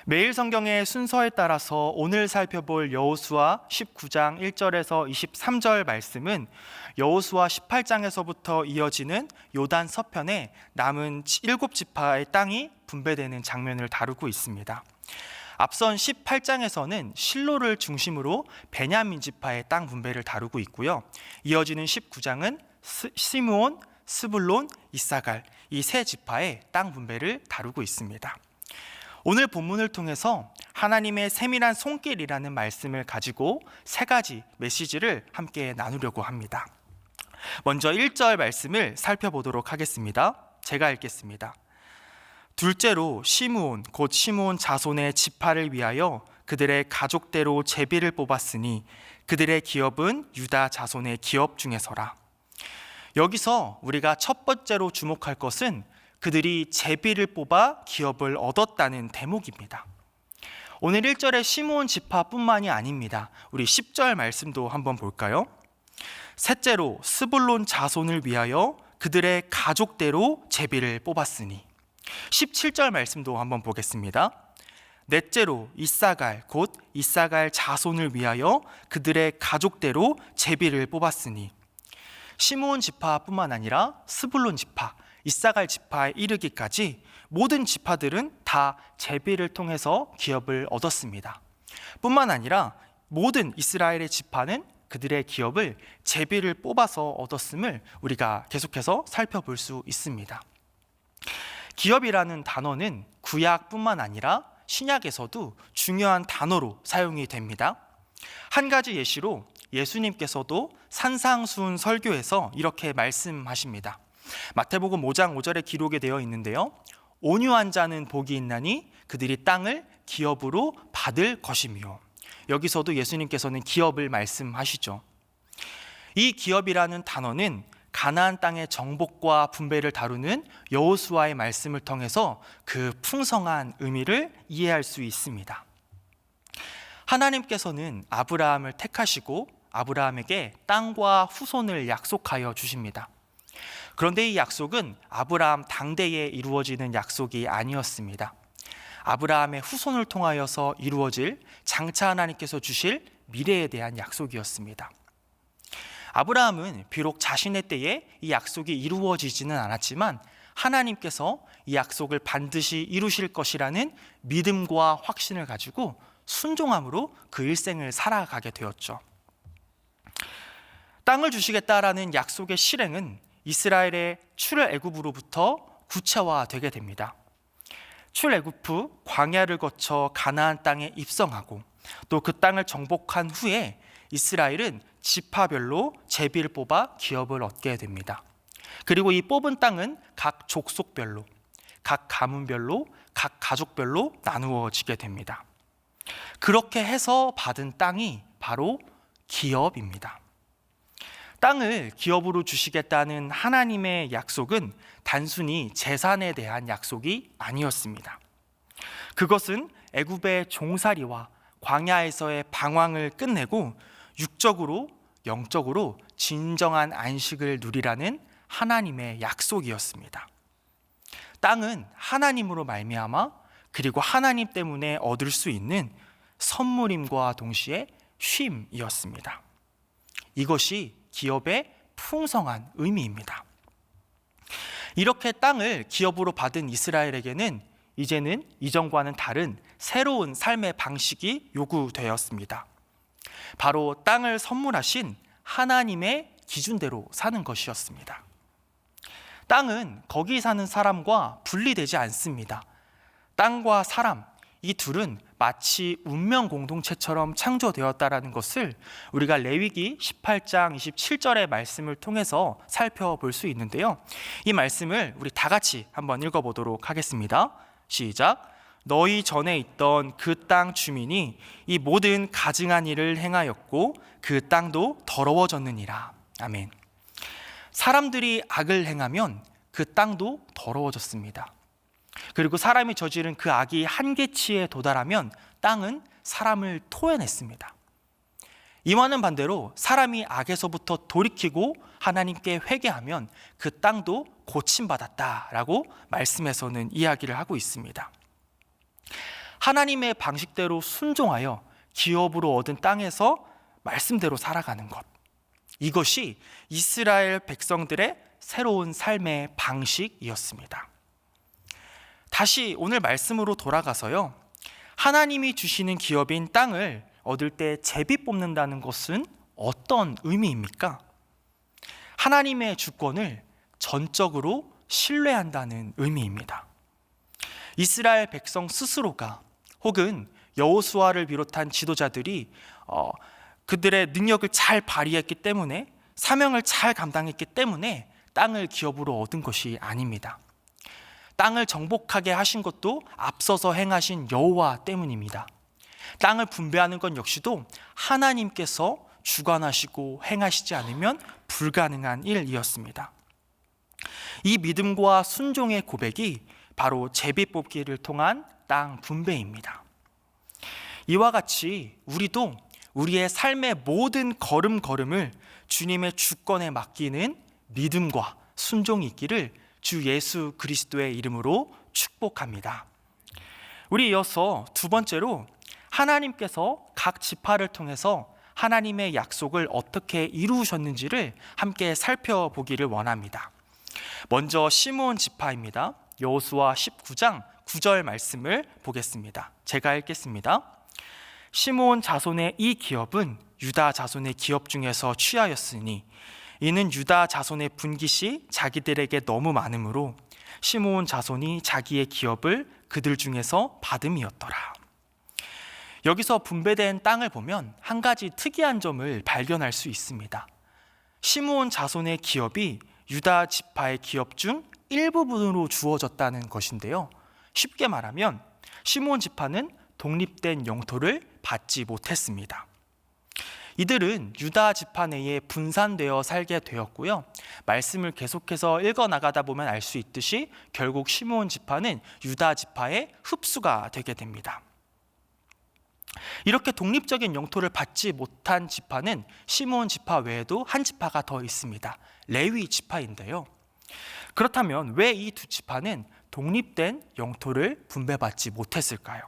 매일 성경의 순서에 따라서 오늘 살펴볼 여호수아 19장 1절에서 23절 말씀은 여호수아 18장에서부터 이어지는 요단 서편에 남은 7지파의 땅이 분배되는 장면을 다루고 있습니다. 앞선 18장에서는 실로를 중심으로 베냐민 지파의 땅 분배를 다루고 있고요. 이어지는 19장은 시므온, 스불론, 이사갈 이 세 지파의 땅 분배를 다루고 있습니다. 오늘 본문을 통해서 하나님의 세밀한 손길이라는 말씀을 가지고 세 가지 메시지를 함께 나누려고 합니다. 먼저 1절 말씀을 살펴보도록 하겠습니다. 제가 읽겠습니다. 둘째로 시므온 곧 시므온 자손의 지파를 위하여 그들의 가족대로 제비를 뽑았으니 그들의 기업은 유다 자손의 기업 중에서라. 여기서 우리가 첫 번째로 주목할 것은 그들이 제비를 뽑아 기업을 얻었다는 대목입니다. 오늘 1절의 시므온 지파뿐만이 아닙니다. 우리 10절 말씀도 한번 볼까요? 셋째로 스불론 자손을 위하여 그들의 가족대로 제비를 뽑았으니 17절 말씀도 한번 보겠습니다. 넷째로 이사갈 곧 이사갈 자손을 위하여 그들의 가족대로 제비를 뽑았으니 시므온 지파뿐만 아니라 스불론 지파, 이사갈 지파에 이르기까지 모든 지파들은 다 제비를 통해서 기업을 얻었습니다. 뿐만 아니라 모든 이스라엘의 지파는 그들의 기업을 제비를 뽑아서 얻었음을 우리가 계속해서 살펴볼 수 있습니다. 기업이라는 단어는 구약뿐만 아니라 신약에서도 중요한 단어로 사용이 됩니다. 한 가지 예시로 예수님께서도 산상수훈 설교에서 이렇게 말씀하십니다. 마태복음 5장 5절에 기록이 되어 있는데요. 온유한 자는 복이 있나니 그들이 땅을 기업으로 받을 것이며, 여기서도 예수님께서는 기업을 말씀하시죠. 이 기업이라는 단어는 가나안 땅의 정복과 분배를 다루는 여호수아의 말씀을 통해서 그 풍성한 의미를 이해할 수 있습니다. 하나님께서는 아브라함을 택하시고 아브라함에게 땅과 후손을 약속하여 주십니다. 그런데 이 약속은 아브라함 당대에 이루어지는 약속이 아니었습니다. 아브라함의 후손을 통하여서 이루어질 장차 하나님께서 주실 미래에 대한 약속이었습니다. 아브라함은 비록 자신의 때에 이 약속이 이루어지지는 않았지만 하나님께서 이 약속을 반드시 이루실 것이라는 믿음과 확신을 가지고 순종함으로 그 일생을 살아가게 되었죠. 땅을 주시겠다라는 약속의 실행은 이스라엘의 출애굽으로부터 구체화되게 됩니다. 출애굽 후 광야를 거쳐 가나안 땅에 입성하고 또 그 땅을 정복한 후에 이스라엘은 지파별로 제비를 뽑아 기업을 얻게 됩니다. 그리고 이 뽑은 땅은 각 족속별로, 각 가문별로, 각 가족별로 나누어지게 됩니다. 그렇게 해서 받은 땅이 바로 기업입니다. 땅을 기업으로 주시겠다는 하나님의 약속은 단순히 재산에 대한 약속이 아니었습니다. 그것은 애굽의 종살이와 광야에서의 방황을 끝내고 육적으로, 영적으로 진정한 안식을 누리라는 하나님의 약속이었습니다. 땅은 하나님으로 말미암아 그리고 하나님 때문에 얻을 수 있는 선물임과 동시에 쉼이었습니다. 이것이 기업의 풍성한 의미입니다. 이렇게 땅을 기업으로 받은 이스라엘에게는 이제는 이전과는 다른 새로운 삶의 방식이 요구되었습니다. 바로 땅을 선물하신 하나님의 기준대로 사는 것이었습니다. 땅은 거기 사는 사람과 분리되지 않습니다. 땅과 사람, 이 둘은 마치 운명 공동체처럼 창조되었다라는 것을 우리가 레위기 18장 27절의 말씀을 통해서 살펴볼 수 있는데요. 이 말씀을 우리 다 같이 한번 읽어보도록 하겠습니다. 시작. 너희 전에 있던 그 땅 주민이 이 모든 가증한 일을 행하였고 그 땅도 더러워졌느니라. 아멘. 사람들이 악을 행하면 그 땅도 더러워졌습니다. 그리고 사람이 저지른 그 악이 한계치에 도달하면 땅은 사람을 토해냈습니다. 이와는 반대로 사람이 악에서부터 돌이키고 하나님께 회개하면 그 땅도 고침받았다라고 말씀에서는 이야기를 하고 있습니다. 하나님의 방식대로 순종하여 기업으로 얻은 땅에서 말씀대로 살아가는 것. 이것이 이스라엘 백성들의 새로운 삶의 방식이었습니다. 다시 오늘 말씀으로 돌아가서요. 하나님이 주시는 기업인 땅을 얻을 때 제비 뽑는다는 것은 어떤 의미입니까? 하나님의 주권을 전적으로 신뢰한다는 의미입니다. 이스라엘 백성 스스로가 혹은 여호수아를 비롯한 지도자들이 그들의 능력을 잘 발휘했기 때문에, 사명을 잘 감당했기 때문에 땅을 기업으로 얻은 것이 아닙니다. 땅을 정복하게 하신 것도 앞서서 행하신 여호와 때문입니다. 땅을 분배하는 것 역시도 하나님께서 주관하시고 행하시지 않으면 불가능한 일이었습니다. 이 믿음과 순종의 고백이 바로 제비 뽑기를 통한 땅 분배입니다. 이와 같이 우리도 우리의 삶의 모든 걸음걸음을 주님의 주권에 맡기는 믿음과 순종이 있기를 주 예수 그리스도의 이름으로 축복합니다. 우리 이어서 두 번째로 하나님께서 각 지파를 통해서 하나님의 약속을 어떻게 이루셨는지를 함께 살펴보기를 원합니다. 먼저 시므온 지파입니다. 여호수아 19장 9절 말씀을 보겠습니다. 제가 읽겠습니다. 시므온 자손의 이 기업은 유다 자손의 기업 중에서 취하였으니 이는 유다 자손의 분깃이 자기들에게 너무 많으므로 시므온 자손이 자기의 기업을 그들 중에서 받음이었더라. 여기서 분배된 땅을 보면 한 가지 특이한 점을 발견할 수 있습니다. 시므온 자손의 기업이 유다 지파의 기업 중 일부분으로 주어졌다는 것인데요. 쉽게 말하면 시므온 지파는 독립된 영토를 받지 못했습니다. 이들은 유다 지파 내에 분산되어 살게 되었고요. 말씀을 계속해서 읽어나가다 보면 알 수 있듯이 결국 시므온 지파는 유다 지파의 흡수가 되게 됩니다. 이렇게 독립적인 영토를 받지 못한 지파는 시므온 지파 외에도 한 지파가 더 있습니다. 레위 지파인데요. 그렇다면 왜 이 두 지파는 독립된 영토를 분배받지 못했을까요?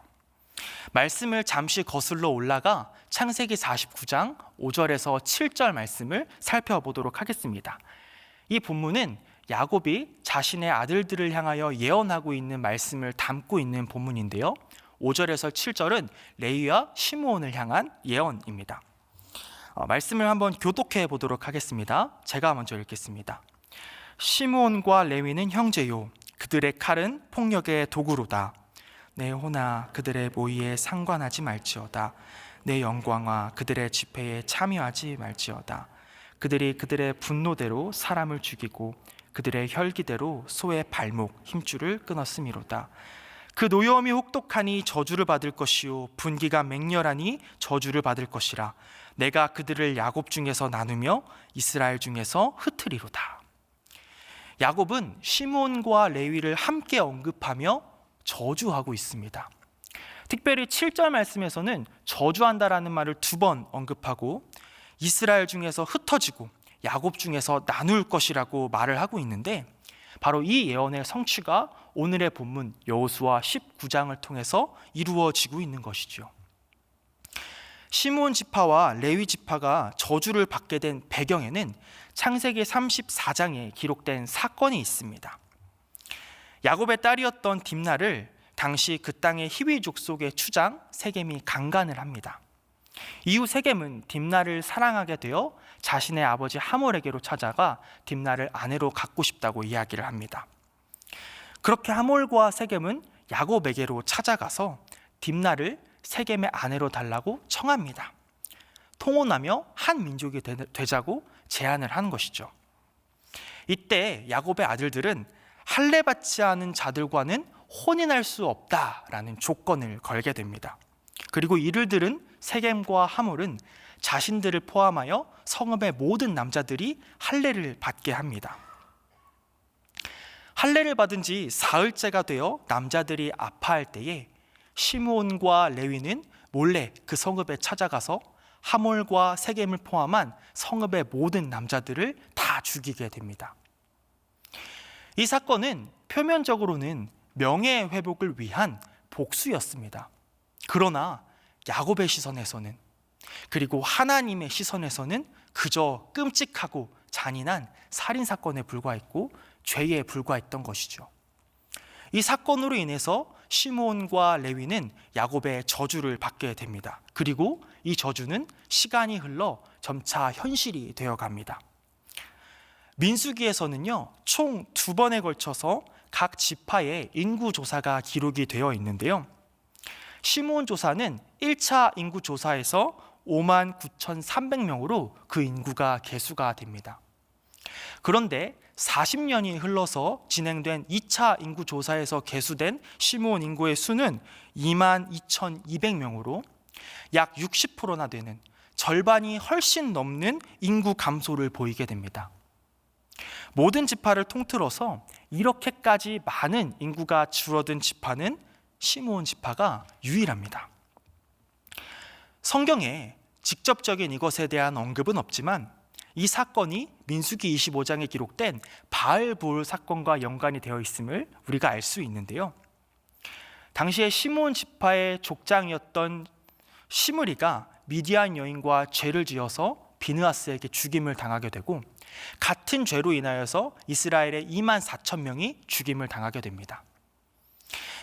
말씀을 잠시 거슬러 올라가 창세기 49장 5절에서 7절 말씀을 살펴보도록 하겠습니다. 이 본문은 야곱이 자신의 아들들을 향하여 예언하고 있는 말씀을 담고 있는 본문인데요. 5절에서 7절은 레위와 시므온을 향한 예언입니다. 말씀을 한번 교독해 보도록 하겠습니다. 제가 먼저 읽겠습니다. 시므온과 레위는 형제요, 그들의 칼은 폭력의 도구로다. 내 호나 그들의 모의에 상관하지 말지어다. 내 영광과 그들의 집회에 참여하지 말지어다. 그들이 그들의 분노대로 사람을 죽이고 그들의 혈기대로 소의 발목 힘줄을 끊었음이로다. 그 노여움이 혹독하니 저주를 받을 것이요 분기가 맹렬하니 저주를 받을 것이라. 내가 그들을 야곱 중에서 나누며 이스라엘 중에서 흩으리로다. 야곱은 시므온과 레위를 함께 언급하며 저주하고 있습니다. 특별히 7절 말씀에서는 저주한다라는 말을 2번 언급하고 이스라엘 중에서 흩어지고 야곱 중에서 나눌 것이라고 말을 하고 있는데, 바로 이 예언의 성취가 오늘의 본문 여호수아 19장을 통해서 이루어지고 있는 것이죠. 시므온 지파와 레위 지파가 저주를 받게 된 배경에는 창세기 34장에 기록된 사건이 있습니다. 야곱의 딸이었던 딥나를 당시 그 땅의 히위 족속의 추장 세겜이 강간을 합니다. 이후 세겜은 딥나를 사랑하게 되어 자신의 아버지 하몰에게로 찾아가 딥나를 아내로 갖고 싶다고 이야기를 합니다. 그렇게 하몰과 세겜은 야곱에게로 찾아가서 딥나를 세겜의 아내로 달라고 청합니다. 통혼하며 한 민족이 되자고 제안을 하는 것이죠. 이때 야곱의 아들들은 할례받지 않은 자들과는 혼인할 수 없다라는 조건을 걸게 됩니다. 그리고 이를 들은 세겜과 하몰은 자신들을 포함하여 성읍의 모든 남자들이 할례를 받게 합니다. 할례를 받은 지 사흘째가 되어 남자들이 아파할 때에 시므온과 레위는 몰래 그 성읍에 찾아가서 하몰과 세겜을 포함한 성읍의 모든 남자들을 다 죽이게 됩니다. 이 사건은 표면적으로는 명예회복을 위한 복수였습니다. 그러나 야곱의 시선에서는, 그리고 하나님의 시선에서는 그저 끔찍하고 잔인한 살인사건에 불과했고 죄에 불과했던 것이죠. 이 사건으로 인해서 시므온과 레위는 야곱의 저주를 받게 됩니다. 그리고 이 저주는 시간이 흘러 점차 현실이 되어갑니다. 민수기에서는요, 총 2번에 걸쳐서 각 지파의 인구 조사가 기록이 되어 있는데요. 시므온 조사는 1차 인구 조사에서 59,300명으로 그 인구가 계수가 됩니다. 그런데 40년이 흘러서 진행된 2차 인구 조사에서 계수된 시므온 인구의 수는 22,200명으로 약 60%나 되는, 절반이 훨씬 넘는 인구 감소를 보이게 됩니다. 모든 지파를 통틀어서 이렇게까지 많은 인구가 줄어든 지파는 시므온 지파가 유일합니다. 성경에 직접적인 이것에 대한 언급은 없지만 이 사건이 민수기 25장에 기록된 바알볼 사건과 연관이 되어 있음을 우리가 알 수 있는데요. 당시에 시므온 지파의 족장이었던 시므리가 미디안 여인과 죄를 지어서 비느하스에게 죽임을 당하게 되고, 같은 죄로 인하여서 이스라엘의 24,000명이 죽임을 당하게 됩니다.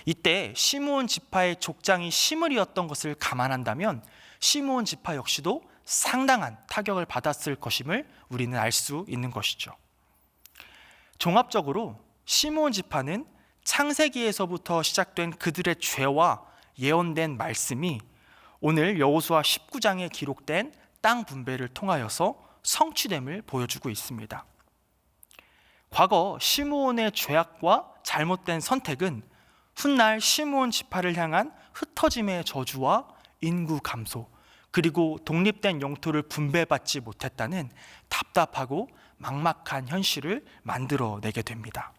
이때 시므온 지파의 족장이 시므리였던 것을 감안한다면 시므온 지파 역시도 상당한 타격을 받았을 것임을 우리는 알 수 있는 것이죠. 종합적으로 시므온 지파는 창세기에서부터 시작된 그들의 죄와 예언된 말씀이 오늘 여호수아 19장에 기록된 땅 분배를 통하여서 성취됨을 보여주고 있습니다. 과거 시므온의 죄악과 잘못된 선택은 훗날 시므온 지파를 향한 흩어짐의 저주와 인구 감소, 그리고 독립된 영토를 분배받지 못했다는 답답하고 막막한 현실을 만들어내게 됩니다.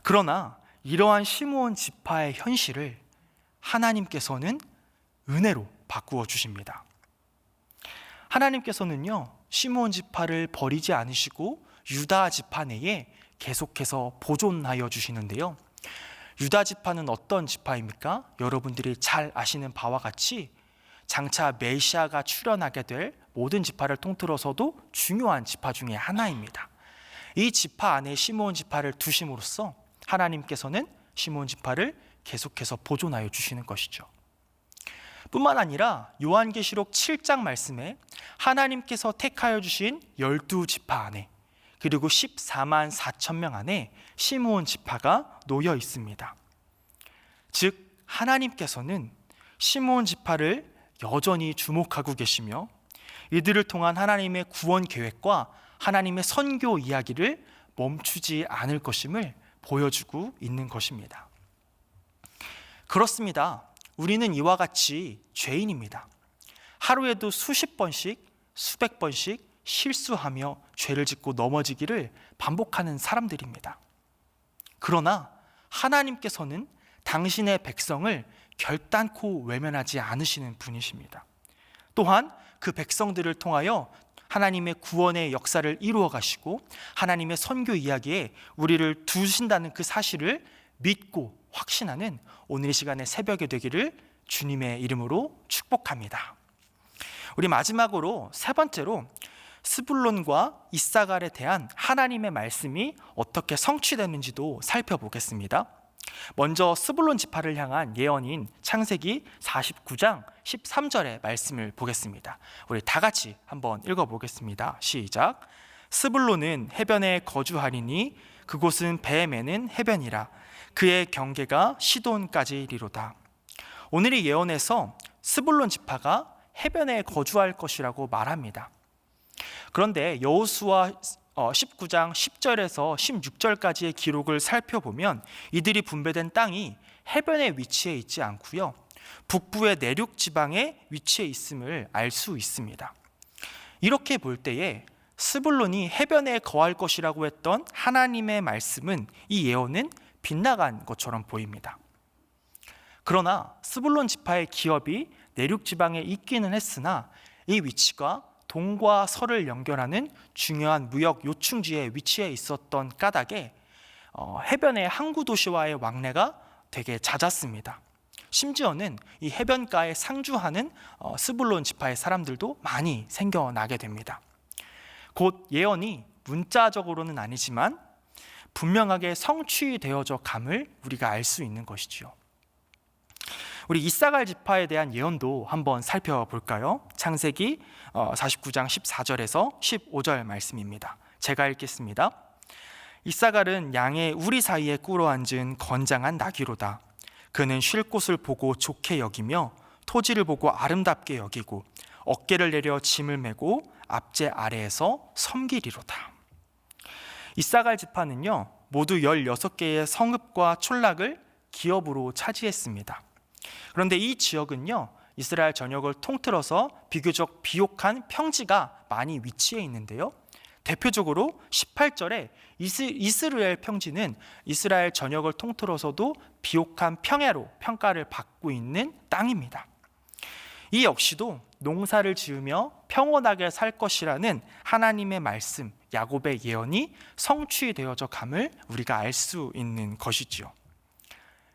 그러나 이러한 시므온 지파의 현실을 하나님께서는 은혜로 바꾸어 주십니다. 하나님께서는요, 시므온 지파를 버리지 않으시고 유다 지파 내에 계속해서 보존하여 주시는데요. 유다 지파는 어떤 지파입니까? 여러분들이 잘 아시는 바와 같이 장차 메시아가 출현하게 될 모든 지파를 통틀어서도 중요한 지파 중에 하나입니다. 이 지파 안에 시므온 지파를 두심으로써 하나님께서는 시므온 지파를 계속해서 보존하여 주시는 것이죠. 뿐만 아니라 요한계시록 7장 말씀에 하나님께서 택하여 주신 12지파 안에, 그리고 14만 4천 명 안에 시므온 지파가 놓여 있습니다. 즉 하나님께서는 시므온 지파를 여전히 주목하고 계시며 이들을 통한 하나님의 구원 계획과 하나님의 선교 이야기를 멈추지 않을 것임을 보여주고 있는 것입니다. 그렇습니다. 우리는 이와 같이 죄인입니다. 하루에도 수십 번씩, 수백 번씩 실수하며 죄를 짓고 넘어지기를 반복하는 사람들입니다. 그러나 하나님께서는 당신의 백성을 결단코 외면하지 않으시는 분이십니다. 또한 그 백성들을 통하여 하나님의 구원의 역사를 이루어 가시고 하나님의 선교 이야기에 우리를 두신다는 그 사실을 믿고 확신하는 오늘 이 시간의 새벽이 되기를 주님의 이름으로 축복합니다. 우리 마지막으로 세 번째로 스불론과 이사갈에 대한 하나님의 말씀이 어떻게 성취되는지도 살펴보겠습니다. 먼저 스불론 지파를 향한 예언인 창세기 49장 13절의 말씀을 보겠습니다. 우리 다 같이 한번 읽어보겠습니다. 시작. 스불론은 해변에 거주하리니 그곳은 배 매는 해변이라. 그의 경계가 시돈까지 이르로다. 오늘의 예언에서 스불론 지파가 해변에 거주할 것이라고 말합니다. 그런데 여호수아 19장 10절에서 16절까지의 기록을 살펴보면 이들이 분배된 땅이 해변에 위치해 있지 않고요, 북부의 내륙 지방에 위치해 있음을 알 수 있습니다. 이렇게 볼 때에 스불론이 해변에 거할 것이라고 했던 하나님의 말씀은, 이 예언은 빗나간 것처럼 보입니다. 그러나 스불론 지파의 기업이 내륙 지방에 있기는 했으나 이 위치가 동과 서를 연결하는 중요한 무역 요충지에 위치해 있었던 까닭에 해변의 항구 도시와의 왕래가 되게 잦았습니다. 심지어는 이 해변가에 상주하는 스불론 지파의 사람들도 많이 생겨나게 됩니다. 곧 예언이 문자적으로는 아니지만 분명하게 성취되어져 감을 우리가 알 수 있는 것이지요. 우리 이사갈 지파에 대한 예언도 한번 살펴볼까요? 창세기 49장 14절에서 15절 말씀입니다. 제가 읽겠습니다. 이사갈은 양의 우리 사이에 꿇어앉은 건장한 나귀로다. 그는 쉴 곳을 보고 좋게 여기며 토지를 보고 아름답게 여기고 어깨를 내려 짐을 메고 앞제 아래에서 섬기리로다. 이사갈 지파는요, 모두 16개의 성읍과 촌락을 기업으로 차지했습니다. 그런데 이 지역은요, 이스라엘 전역을 통틀어서 비교적 비옥한 평지가 많이 위치해 있는데요, 대표적으로 18절에 이스라엘 평지는 이스라엘 전역을 통틀어서도 비옥한 평야로 평가를 받고 있는 땅입니다. 이 역시도 농사를 지으며 평온하게 살 것이라는 하나님의 말씀, 야곱의 예언이 성취되어져 감을 우리가 알 수 있는 것이지요.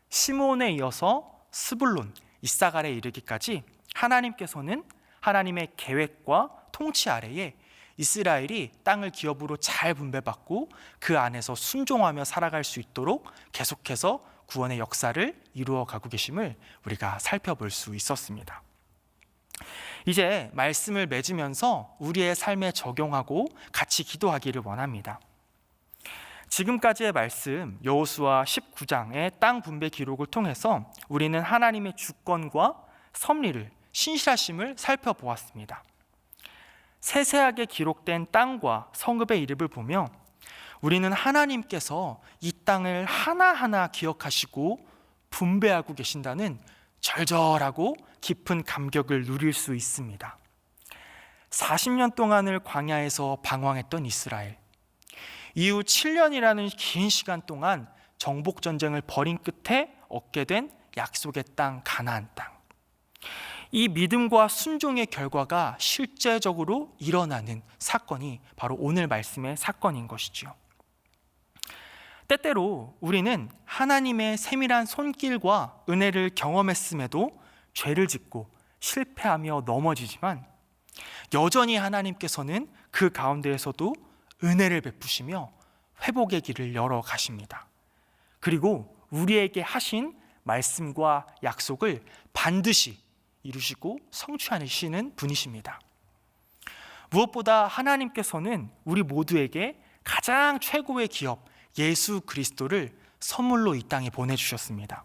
시므온에 이어서 스불론, 이사갈에 이르기까지 하나님께서는 하나님의 계획과 통치 아래에 이스라엘이 땅을 기업으로 잘 분배받고 그 안에서 순종하며 살아갈 수 있도록 계속해서 구원의 역사를 이루어 가고 계심을 우리가 살펴볼 수 있었습니다. 이제 말씀을 맺으면서 우리의 삶에 적용하고 같이 기도하기를 원합니다. 지금까지의 말씀 여호수아 19장의 땅 분배 기록을 통해서 우리는 하나님의 주권과 섭리를, 신실하심을 살펴보았습니다. 세세하게 기록된 땅과 성읍의 이름을 보며 우리는 하나님께서 이 땅을 하나하나 기억하시고 분배하고 계신다는 절절하고 깊은 감격을 누릴 수 있습니다. 40년 동안을 광야에서 방황했던 이스라엘, 이후 7년이라는 긴 시간 동안 정복 전쟁을 벌인 끝에 얻게 된 약속의 땅 가나안 땅, 이 믿음과 순종의 결과가 실제적으로 일어나는 사건이 바로 오늘 말씀의 사건인 것이죠. 때때로 우리는 하나님의 세밀한 손길과 은혜를 경험했음에도 죄를 짓고 실패하며 넘어지지만 여전히 하나님께서는 그 가운데에서도 은혜를 베푸시며 회복의 길을 열어 가십니다. 그리고 우리에게 하신 말씀과 약속을 반드시 이루시고 성취하시는 분이십니다. 무엇보다 하나님께서는 우리 모두에게 가장 최고의 기업 예수 그리스도를 선물로 이 땅에 보내주셨습니다.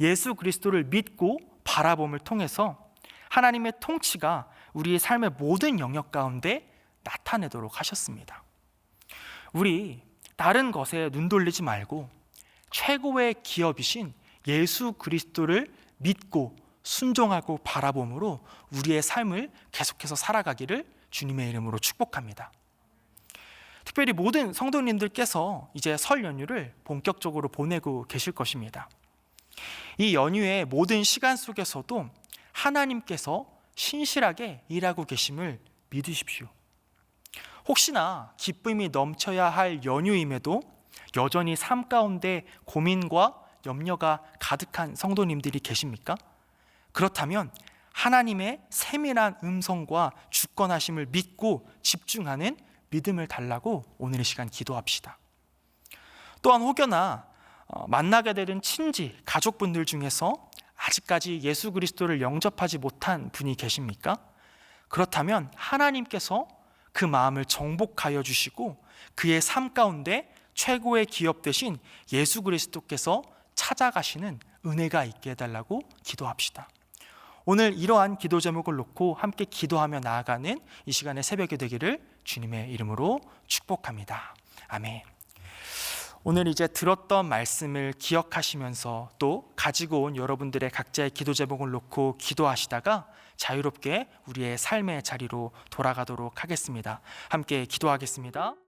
예수 그리스도를 믿고 바라봄을 통해서 하나님의 통치가 우리의 삶의 모든 영역 가운데 나타내도록 하셨습니다. 우리 다른 것에 눈 돌리지 말고 최고의 기업이신 예수 그리스도를 믿고 순종하고 바라봄으로 우리의 삶을 계속해서 살아가기를 주님의 이름으로 축복합니다. 특별히 모든 성도님들께서 이제 설 연휴를 본격적으로 보내고 계실 것입니다. 이 연휴의 모든 시간 속에서도 하나님께서 신실하게 일하고 계심을 믿으십시오. 혹시나 기쁨이 넘쳐야 할 연휴임에도 여전히 삶 가운데 고민과 염려가 가득한 성도님들이 계십니까? 그렇다면 하나님의 세밀한 음성과 주권하심을 믿고 집중하는 믿음을 달라고 오늘 이 시간 기도합시다. 또한 혹여나 만나게 되는 친지, 가족분들 중에서 아직까지 예수 그리스도를 영접하지 못한 분이 계십니까? 그렇다면 하나님께서 그 마음을 정복하여 주시고 그의 삶 가운데 최고의 기업 되신 예수 그리스도께서 찾아가시는 은혜가 있게 해달라고 기도합시다. 오늘 이러한 기도 제목을 놓고 함께 기도하며 나아가는 이 시간의 새벽이 되기를 주님의 이름으로 축복합니다. 아멘. 오늘 이제 들었던 말씀을 기억하시면서 또 가지고 온 여러분들의 각자의 기도 제목을 놓고 기도하시다가 자유롭게 우리의 삶의 자리로 돌아가도록 하겠습니다. 함께 기도하겠습니다.